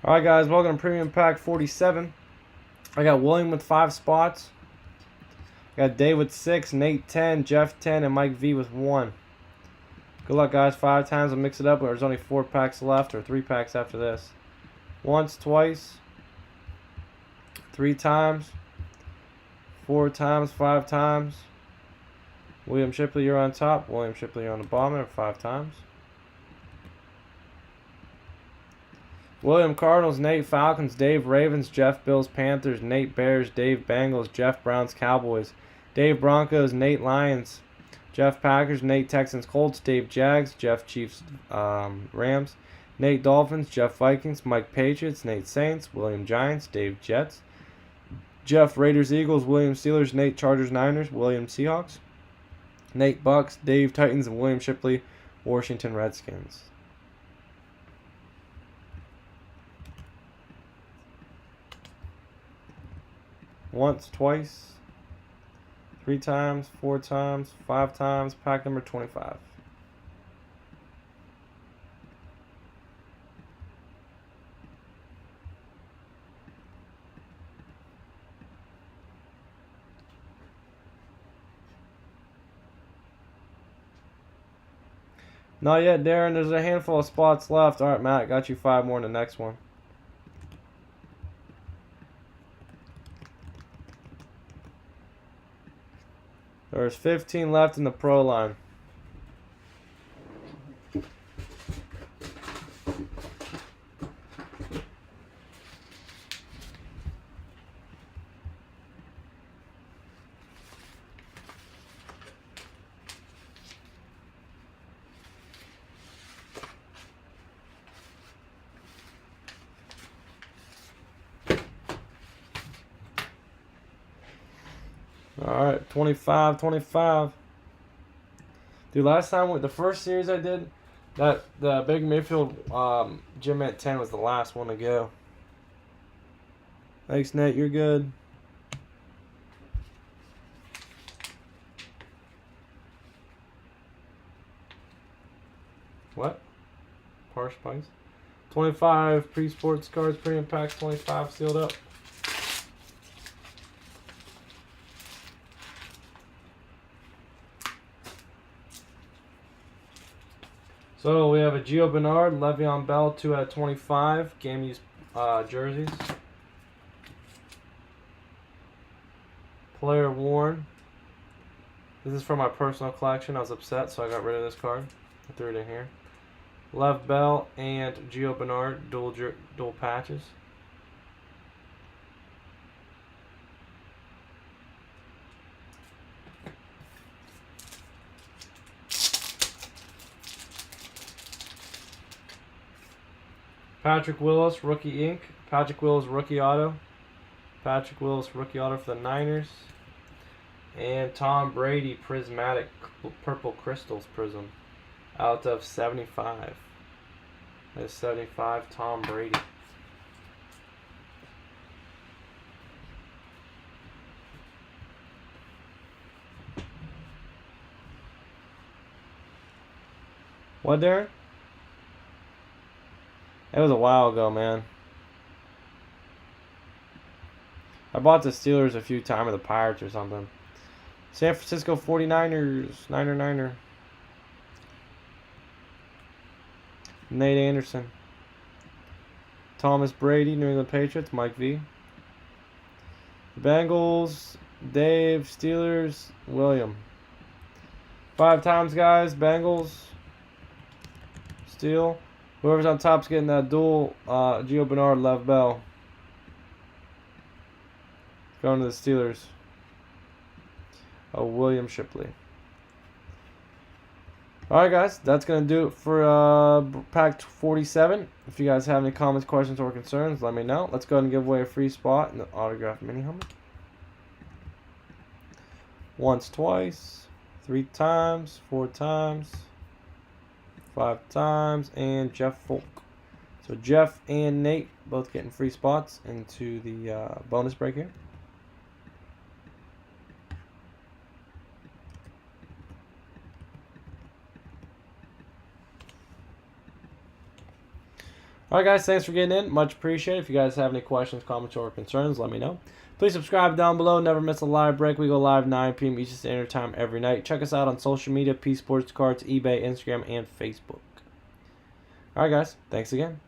Alright guys, welcome to Premium Pack 47. I got William with 5 spots. I got Dave with 6, Nate 10, Jeff 10, and Mike V with 1. Good luck guys, 5 times. I'll mix it up. There's only 4 packs left, or 3 packs after this. Once, twice, 3 times, 4 times, 5 times. William Shipley, you're on top. William Shipley, you're on the bottom, 5 times. William Cardinals, Nate Falcons, Dave Ravens, Jeff Bills Panthers, Nate Bears, Dave Bengals, Jeff Browns Cowboys, Dave Broncos, Nate Lions, Jeff Packers, Nate Texans Colts, Dave Jags, Jeff Chiefs Rams, Nate Dolphins, Jeff Vikings, Mike Patriots, Nate Saints, William Giants, Dave Jets, Jeff Raiders Eagles, William Steelers, Nate Chargers Niners, William Seahawks, Nate Bucks, Dave Titans, and William Shipley Washington Redskins. Once, twice, 3 times, 4 times, 5 times. Pack number 25. Not yet, Darren. There's a handful of spots left. Alright, Matt. Got you 5 more in the next one. There's 15 left in the pro line. Alright, 25. Dude, last time with the first series I did, the big midfield Jim at 10 was the last one to go. Thanks, Nate. You're good. What? Par Spice. 25 P-Sports Cards, Premium Packs, 25 sealed up. So we have a Gio Bernard, Le'Veon Bell, 2 out of 25. Game used jerseys. Player worn. This is from my personal collection. I was upset, so I got rid of this card. I threw it in here. Lev Bell and Gio Bernard, dual patches. Patrick Willis, rookie ink. Patrick Willis, rookie auto. Patrick Willis, rookie auto for the Niners. And Tom Brady, prismatic purple crystals prism. Out of 75. That's 75, Tom Brady. What, Darren? It was a while ago, man. I bought the Steelers a few times, or the Pirates or something. San Francisco 49ers, Niner. Nate Anderson. Thomas Brady, New England Patriots, Mike V. Bengals, Dave, Steelers, William. 5 times, guys. Bengals, Steel. Whoever's on top's getting that dual Gio Bernard, Lev Bell. Going to the Steelers. William Shipley. Alright guys, that's going to do it for pack 47. If you guys have any comments, questions, or concerns, let me know. Let's go ahead and give away a free spot in the autographed mini helmet. Once, twice, 3 times, 4 times, 5 times, and Jeff Folk. So Jeff and Nate both getting free spots into the bonus break here. All right, guys, thanks for getting in. Much appreciated. If you guys have any questions, comments, or concerns, let me know. Please subscribe down below. Never miss a live break. We go live 9 p.m. Eastern Standard Time every night. Check us out on social media, P-Sportscards, eBay, Instagram, and Facebook. All right, guys, thanks again.